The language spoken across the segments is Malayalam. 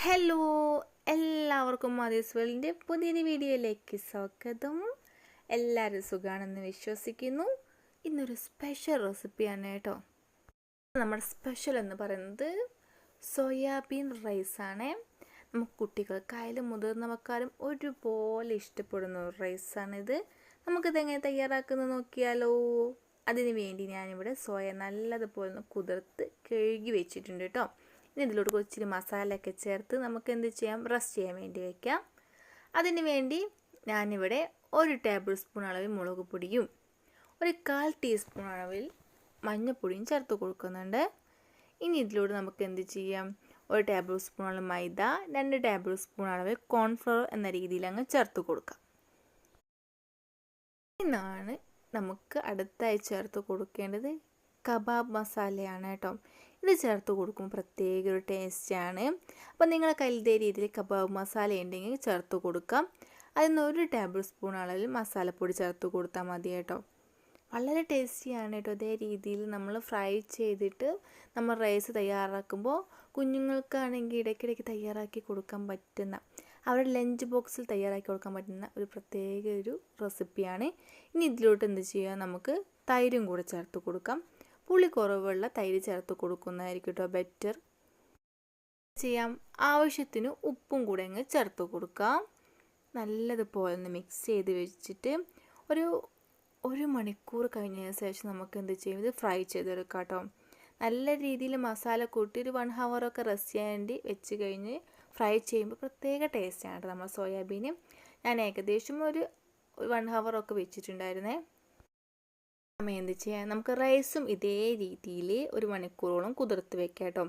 ഹലോ, എല്ലാവർക്കും മദീസ് വേൾഡിൻ്റെ പുതിയൊരു വീഡിയോയിലേക്ക് സ്വാഗതം. എല്ലാവരും സുഖമാണെന്ന് വിശ്വസിക്കുന്നു. ഇന്നൊരു സ്പെഷ്യൽ റെസിപ്പിയാണ് കേട്ടോ. നമ്മുടെ സ്പെഷ്യൽ എന്ന് പറയുന്നത് സോയാബീൻ റൈസാണ്. നമുക്ക് കുട്ടികൾക്കായാലും മുതിർന്നവർക്കാരും ഒരുപോലെ ഇഷ്ടപ്പെടുന്ന ഒരു റൈസാണിത്. നമുക്കിതെങ്ങനെ തയ്യാറാക്കുന്നത് നോക്കിയാലോ. അതിന് വേണ്ടി ഞാനിവിടെ സോയ നല്ലതുപോലെ കുതിർത്ത് കഴുകി വെച്ചിട്ടുണ്ട് കേട്ടോ. ഇനി ഇതിലോട്ട് കുറച്ചിരി മസാലയൊക്കെ ചേർത്ത് നമുക്ക് എന്ത് ചെയ്യാം, റസ്റ്റ് ചെയ്യാൻ വേണ്ടി വയ്ക്കാം. അതിന് വേണ്ടി ഞാനിവിടെ 1 ടേബിൾ സ്പൂൺ അളവിൽ മുളക് പൊടിയും 1/4 ടീസ്പൂൺ അളവിൽ മഞ്ഞൾപ്പൊടിയും ചേർത്ത് കൊടുക്കുന്നുണ്ട്. ഇനി ഇതിലൂടെ നമുക്ക് എന്ത് ചെയ്യാം, 1 ടേബിൾ സ്പൂൺ അളവ് മൈദ, 2 ടേബിൾ സ്പൂൺ അളവിൽ കോൺഫ്ലവർ എന്ന രീതിയിൽ അങ്ങ് ചേർത്ത് കൊടുക്കാം. ഇന്നാണ് നമുക്ക് അടുത്തായി ചേർത്ത് കൊടുക്കേണ്ടത് കബാബ് മസാലയാണ് കേട്ടോ. ഇത് ചേർത്ത് കൊടുക്കുമ്പോൾ പ്രത്യേക ഒരു ടേസ്റ്റാണ്. അപ്പോൾ നിങ്ങളുടെ കയ്യിൽ ഇതേ രീതിയിൽ കബാബ് മസാല ഉണ്ടെങ്കിൽ ചേർത്ത് കൊടുക്കാം. അതിന് 1 ടേബിൾ സ്പൂൺ അളവിൽ മസാലപ്പൊടി ചേർത്ത് കൊടുത്താൽ മതി കേട്ടോ. വളരെ ടേസ്റ്റിയാണ് കേട്ടോ. ഇതേ രീതിയിൽ നമ്മൾ ഫ്രൈ ചെയ്തിട്ട് നമ്മൾ റൈസ് തയ്യാറാക്കുമ്പോൾ കുഞ്ഞുങ്ങൾക്കാണെങ്കിൽ ഇടയ്ക്കിടയ്ക്ക് തയ്യാറാക്കി കൊടുക്കാൻ പറ്റുന്ന, അവരുടെ ലഞ്ച് ബോക്സിൽ തയ്യാറാക്കി കൊടുക്കാൻ പറ്റുന്ന ഒരു പ്രത്യേക ഒരു റെസിപ്പിയാണ്. ഇനി ഇതിലോട്ട് എന്ത് ചെയ്യുക, നമുക്ക് തൈരും കൂടെ ചേർത്ത് കൊടുക്കാം. പുളി കുറവുള്ള തൈര് ചേർത്ത് കൊടുക്കുന്നതായിരിക്കും കേട്ടോ ബെറ്റർ. ചെയ്യാം, ആവശ്യത്തിന് ഉപ്പും കൂടെ അങ്ങ് ചേർത്ത് കൊടുക്കാം. നല്ലതുപോലെ ഒന്ന് മിക്സ് ചെയ്ത് വെച്ചിട്ട് ഒരു മണിക്കൂർ കഴിഞ്ഞതിന് ശേഷം നമുക്ക് എന്ത് ചെയ്യും, ഇത് ഫ്രൈ ചെയ്തെടുക്കാം കേട്ടോ. നല്ല രീതിയിൽ മസാല കൂട്ടി ഒരു 1 ഹവറൊക്കെ റെസ്റ്റ് ചെയ്യാൻ വേണ്ടി വെച്ച് കഴിഞ്ഞ് ഫ്രൈ ചെയ്യുമ്പോൾ പ്രത്യേക ടേസ്റ്റാണ് കേട്ടോ നമ്മൾ സോയാബീന്. ഞാൻ ഏകദേശം ഒരു 1 ഹവറൊക്കെ വെച്ചിട്ടുണ്ടായിരുന്നേ. എന്ത് ചെയ്യാം, നമുക്ക് റൈസും ഇതേ രീതിയിൽ 1 മണിക്കൂറോളം കുതിർത്ത് വെക്കാം കേട്ടോ.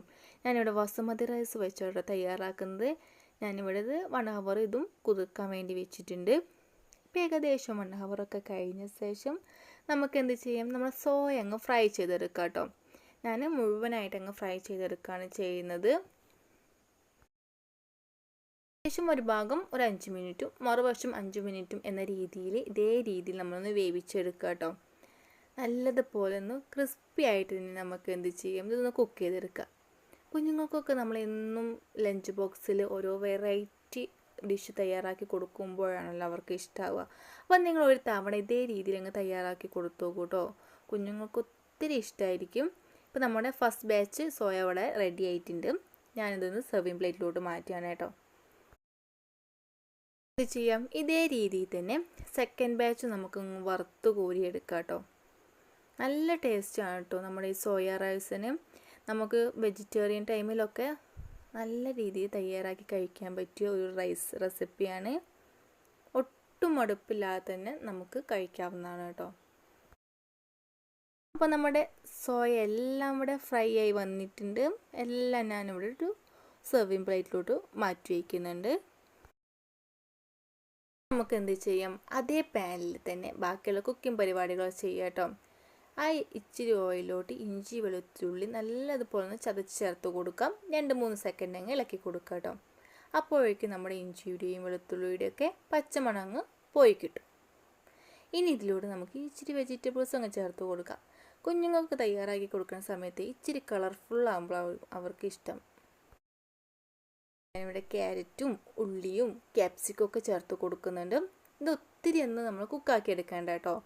ഞാനിവിടെ ബസുമതി റൈസ് വെച്ചോട്ടോ തയ്യാറാക്കുന്നത്. ഞാനിവിടെ 1 ഹവർ ഇതും കുതിർക്കാൻ വേണ്ടി വെച്ചിട്ടുണ്ട്. ഇപ്പോൾ ഏകദേശം 1 ഹവറൊക്കെ കഴിഞ്ഞ ശേഷം നമുക്ക് എന്ത് ചെയ്യാം, നമ്മൾ സോയ അങ്ങ് ഫ്രൈ ചെയ്തെടുക്കാം കേട്ടോ. ഞാൻ മുഴുവനായിട്ട് അങ്ങ് ഫ്രൈ ചെയ്തെടുക്കുകയാണ് ചെയ്യുന്നത്. ഏകദേശം ഒരു ഭാഗം ഒരു 5 മിനിറ്റും മറുവശം 5 മിനിറ്റും എന്ന രീതിയിൽ ഇതേ രീതിയിൽ നമ്മളൊന്ന് വേവിച്ചെടുക്കുക കേട്ടോ. നല്ലതുപോലെ ഒന്ന് ക്രിസ്പി ആയിട്ട് തന്നെ നമുക്ക് എന്ത് ചെയ്യാം, ഇതൊന്ന് കുക്ക് ചെയ്തെടുക്കുക. കുഞ്ഞുങ്ങൾക്കൊക്കെ നമ്മൾ എന്നും ലഞ്ച് ബോക്സിൽ ഓരോ വെറൈറ്റി ഡിഷ് തയ്യാറാക്കി കൊടുക്കുമ്പോഴാണല്ലോ അവർക്ക് ഇഷ്ടമാവുക. അപ്പം നിങ്ങൾ ഒരു തവണ ഇതേ രീതിയിൽ അങ്ങ് തയ്യാറാക്കി കൊടുത്തു കേട്ടോ. കുഞ്ഞുങ്ങൾക്ക് ഒത്തിരി ഇഷ്ടമായിരിക്കും. ഇപ്പോൾ നമ്മുടെ ഫസ്റ്റ് ബാച്ച് സോയ ഇവിടെ റെഡി ആയിട്ടുണ്ട്. ഞാനിതൊന്ന് സെർവിങ് പ്ലേറ്റിലോട്ട് മാറ്റിയാണ് കേട്ടോ. ഇത് ചെയ്യാം, ഇതേ രീതിയിൽ തന്നെ സെക്കൻഡ് ബാച്ച് നമുക്ക് വറുത്ത് കോരിയെടുക്കാം കേട്ടോ. നല്ല ടേസ്റ്റാണ് കേട്ടോ നമ്മുടെ ഈ സോയ റൈസിന്. നമുക്ക് വെജിറ്റേറിയൻ ടൈമിലൊക്കെ നല്ല രീതിയിൽ തയ്യാറാക്കി കഴിക്കാൻ പറ്റിയ ഒരു റെസിപ്പിയാണ്. ഒട്ടും മടുപ്പില്ലാതെ തന്നെ നമുക്ക് കഴിക്കാവുന്നതാണ് കേട്ടോ. അപ്പോൾ നമ്മുടെ സോയ എല്ലാം ഇവിടെ ഫ്രൈ ആയി വന്നിട്ടുണ്ട്. എല്ലാം ഞാനിവിടെ ഒരു സെർവിങ് പ്ലേറ്റിലോട്ട് മാറ്റി വയ്ക്കുന്നുണ്ട്. നമുക്ക് എന്ത് ചെയ്യാം, അതേ പാനിൽ തന്നെ ബാക്കിയുള്ള കുക്കിംഗ് പരിപാടികൾ ചെയ്യാം കേട്ടോ. ആ ഇച്ചിരി ഓയിലോട്ട് ഇഞ്ചി വെളുത്തുള്ളി നല്ലതുപോലെ ഒന്ന് ചതച്ച് ചേർത്ത് കൊടുക്കാം. 2-3 സെക്കൻഡ് അങ്ങ് ഇളക്കി കൊടുക്കാം കേട്ടോ. അപ്പോഴേക്കും നമ്മുടെ ഇഞ്ചിയുടെയും വെളുത്തുള്ളിയുടെയും ഒക്കെ പച്ചമണങ്ങ് പോയി കിട്ടും. ഇനി ഇതിലൂടെ നമുക്ക് ഇച്ചിരി വെജിറ്റബിൾസ് അങ്ങ് ചേർത്ത് കൊടുക്കാം. കുഞ്ഞുങ്ങൾക്ക് തയ്യാറാക്കി കൊടുക്കുന്ന സമയത്ത് ഇച്ചിരി കളർഫുൾ ആകുമ്പോൾ അവർക്ക് ഇഷ്ടം. ഞാനിവിടെ ക്യാരറ്റും ഉള്ളിയും ക്യാപ്സിക്കും ഒക്കെ ചേർത്ത് കൊടുക്കുന്നുണ്ട്. ഇത് ഒത്തിരി ഒന്ന് നമ്മൾ കുക്കാക്കി എടുക്കേണ്ട കേട്ടോ.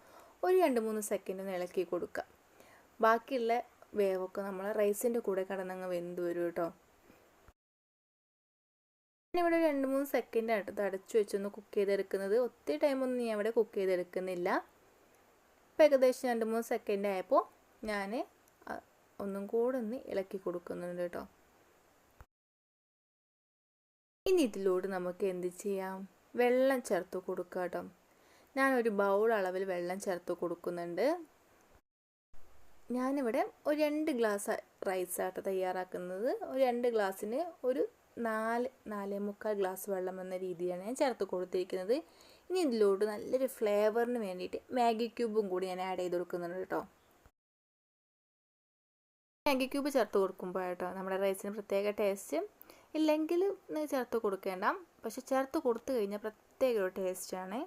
ഒരു 2-3 സെക്കൻഡ് ഒന്ന് ഇളക്കി കൊടുക്കുക. ബാക്കിയുള്ള വേവൊക്കെ നമ്മൾ റൈസിൻ്റെ കൂടെ കടന്നങ്ങ് വെന്ത് വരും കേട്ടോ. ഞാനിവിടെ 2-3 സെക്കൻഡ് അടുത്ത് അടച്ചു വെച്ചൊന്ന് കുക്ക് ചെയ്തെടുക്കുന്നത്. ഒത്തിരി ടൈമൊന്നും ഞാൻ ഇവിടെ കുക്ക് ചെയ്തെടുക്കുന്നില്ല. ഇപ്പോൾ ഏകദേശം 2-3 സെക്കൻഡ് ആയപ്പോൾ ഞാൻ ഒന്നും കൂടെ ഒന്ന് ഇളക്കി കൊടുക്കുന്നുണ്ട് കേട്ടോ. ഇനി ഇതിലൂടെ നമുക്ക് എന്ത് ചെയ്യാം, വെള്ളം ചേർത്ത് കൊടുക്കുക കേട്ടോ. ഞാനൊരു ബൗൾ അളവിൽ വെള്ളം ചേർത്ത് കൊടുക്കുന്നുണ്ട്. ഞാനിവിടെ ഒരു 2 ഗ്ലാസ് റൈസായിട്ട് തയ്യാറാക്കുന്നത്. ഒരു 2 ഗ്ലാസ്സിന് ഒരു 4-4.25 ഗ്ലാസ് വെള്ളം എന്ന രീതിയാണ് ഞാൻ ചേർത്ത് കൊടുത്തിരിക്കുന്നത്. ഇനി ഇതിലോട്ട് നല്ലൊരു ഫ്ലേവറിന് വേണ്ടിയിട്ട് മാഗി ക്യൂബും കൂടി ഞാൻ ആഡ് ചെയ്ത് കൊടുക്കുന്നുണ്ട് കേട്ടോ. മാഗി ക്യൂബ് ചേർത്ത് കൊടുക്കുമ്പോഴാട്ടോ നമ്മുടെ റൈസിന് പ്രത്യേക ടേസ്റ്റ്. ഇല്ലെങ്കിൽ ചേർത്ത് കൊടുക്കേണ്ട, പക്ഷെ ചേർത്ത് കൊടുത്തു കഴിഞ്ഞാൽ പ്രത്യേക ഒരു ടേസ്റ്റാണ്.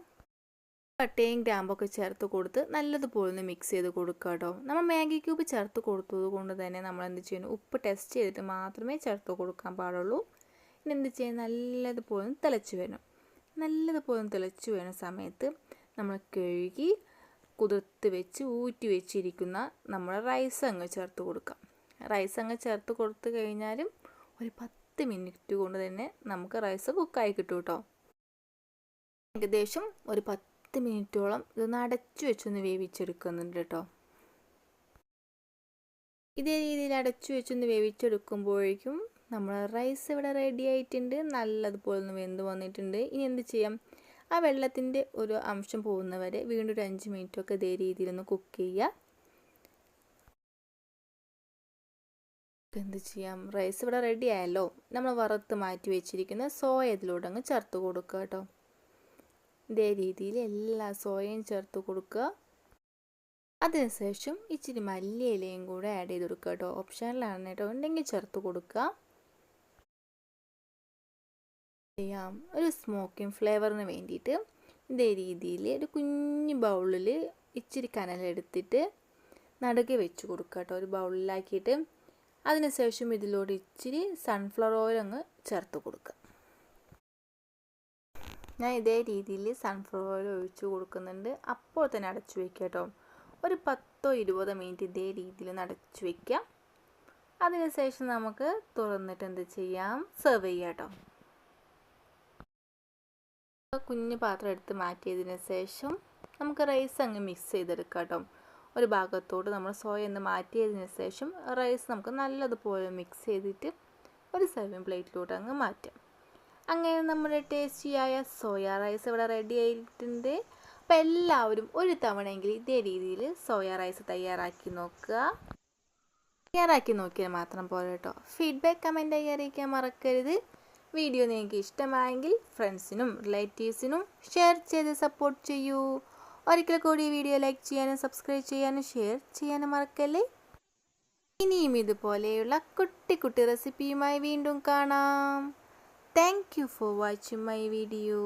പട്ടയും ഗ്രാമ്പൊക്കെ ചേർത്ത് കൊടുത്ത് നല്ലതുപോലെ ഒന്ന് മിക്സ് ചെയ്ത് കൊടുക്കുക കേട്ടോ. നമ്മൾ മാഗി ക്യൂബ് ചേർത്ത് കൊടുത്തത് കൊണ്ട് തന്നെ നമ്മൾ എന്ത് ചെയ്യുന്നു, ഉപ്പ് ടെസ്റ്റ് ചെയ്തിട്ട് മാത്രമേ ചേർത്ത് കൊടുക്കാൻ പാടുള്ളൂ. ഇനി എന്ത് ചെയ്യാൻ നല്ലതുപോലെ തിളച്ച് വരണം. നല്ലതുപോലെ തിളച്ച് വരുന്ന സമയത്ത് നമ്മൾ കഴുകി കുതിർത്ത് വെച്ച് ഊറ്റി വെച്ചിരിക്കുന്ന നമ്മുടെ റൈസ് അങ്ങ് ചേർത്ത് കൊടുക്കാം. റൈസ് അങ്ങ് ചേർത്ത് കൊടുത്തു കഴിഞ്ഞാലും ഒരു 10 മിനിറ്റ് കൊണ്ട് തന്നെ നമുക്ക് റൈസ് കുക്കായി കിട്ടും കേട്ടോ. ഏകദേശം ഒരു 10 മിനിറ്റോളം ഇതൊന്ന് അടച്ചു വെച്ചൊന്ന് വേവിച്ചെടുക്കുന്നുണ്ട് കേട്ടോ. ഇതേ രീതിയിൽ അടച്ചു വെച്ചൊന്ന് വേവിച്ചെടുക്കുമ്പോഴേക്കും നമ്മൾ റൈസ് ഇവിടെ റെഡി ആയിട്ടുണ്ട്. നല്ലതുപോലെ ഒന്ന് വെന്ത് വന്നിട്ടുണ്ട്. ഇനി എന്ത് ചെയ്യാം, ആ വെള്ളത്തിൻ്റെ ഒരു അംശം പോകുന്നവരെ വീണ്ടും ഒരു 5 മിനിറ്റൊക്കെ ഇതേ രീതിയിലൊന്ന് കുക്ക് ചെയ്യുക. എന്ത് ചെയ്യാം, റൈസ് ഇവിടെ റെഡി ആയല്ലോ. നമ്മൾ വറുത്ത് മാറ്റി വെച്ചിരിക്കുന്ന സോയ ഇതിലൂടെ അങ്ങ് ചേർത്ത് കൊടുക്കുക കേട്ടോ. ഇതേ രീതിയിൽ എല്ലാ സോയയും ചേർത്ത് കൊടുക്കുക. അതിനുശേഷം ഇച്ചിരി മല്ലിയിലയും കൂടെ ആഡ് ചെയ്ത് കൊടുക്കുക കേട്ടോ. ഓപ്ഷനിലാണ് കേട്ടോ, ഉണ്ടെങ്കിൽ ചേർത്ത് കൊടുക്കുക. ചെയ്യാം ഒരു സ്മോക്കിംഗ് ഫ്ലേവറിന് വേണ്ടിയിട്ട് ഇതേ രീതിയിൽ ഒരു കുഞ്ഞു ബൗളിൽ ഇച്ചിരി കനലെടുത്തിട്ട് നടുകെ വെച്ച് കൊടുക്കുക കേട്ടോ, ഒരു ബൗളിലാക്കിയിട്ട്. അതിനുശേഷം ഇതിലൂടെ ഇച്ചിരി സൺഫ്ലവർ ഓയിൽ അങ്ങ് ചേർത്ത് കൊടുക്കുക. ഞാൻ ഇതേ രീതിയിൽ സൺഫ്ലവർ ഓയിൽ ഒഴിച്ച് കൊടുക്കുന്നുണ്ട്. അപ്പോൾ തന്നെ അടച്ചു വയ്ക്കുക കേട്ടോ. ഒരു 10-20 മിനിറ്റ് ഇതേ രീതിയിൽ അടച്ചു വയ്ക്കാം. അതിനുശേഷം നമുക്ക് തുറന്നിട്ട് എന്ത് ചെയ്യാം, സെർവ് ചെയ്യാം കേട്ടോ. കുഞ്ഞു പാത്രം എടുത്ത് മാറ്റിയതിന് ശേഷം നമുക്ക് റൈസ് അങ്ങ് മിക്സ് ചെയ്തെടുക്കാം കേട്ടോ. ഒരു ഭാഗത്തോട്ട് നമ്മൾ സോയ ഒന്ന് മാറ്റിയതിന് ശേഷം റൈസ് നമുക്ക് നല്ലതുപോലെ മിക്സ് ചെയ്തിട്ട് ഒരു സെർവിങ് പ്ലേറ്റിലോട്ട് അങ്ങ് മാറ്റാം. അങ്ങനെ നമ്മുടെ ടേസ്റ്റിയായ സോയ റൈസ് ഇവിടെ റെഡി ആയിട്ടുണ്ട്. അപ്പോൾ എല്ലാവരും ഒരു തവണയെങ്കിലും ഇതേ രീതിയിൽ സോയ റൈസ് തയ്യാറാക്കി നോക്കിയാൽ മാത്രം പോരാ കേട്ടോ. ഫീഡ്ബാക്ക് കമൻറ്റായി അറിയിക്കാൻ മറക്കരുത്. വീഡിയോ നിങ്ങൾക്ക് ഇഷ്ടമായെങ്കിൽ ഫ്രണ്ട്സിനും റിലേറ്റീവ്സിനും ഷെയർ ചെയ്ത് സപ്പോർട്ട് ചെയ്യൂ. ഒരിക്കൽ കൂടി വീഡിയോ ലൈക്ക് ചെയ്യാനും സബ്സ്ക്രൈബ് ചെയ്യാനും ഷെയർ ചെയ്യാനും മറക്കല്ലേ. ഇനിയും ഇതുപോലെയുള്ള കുട്ടി റെസിപ്പിയുമായി വീണ്ടും കാണാം. Thank you for watching my video.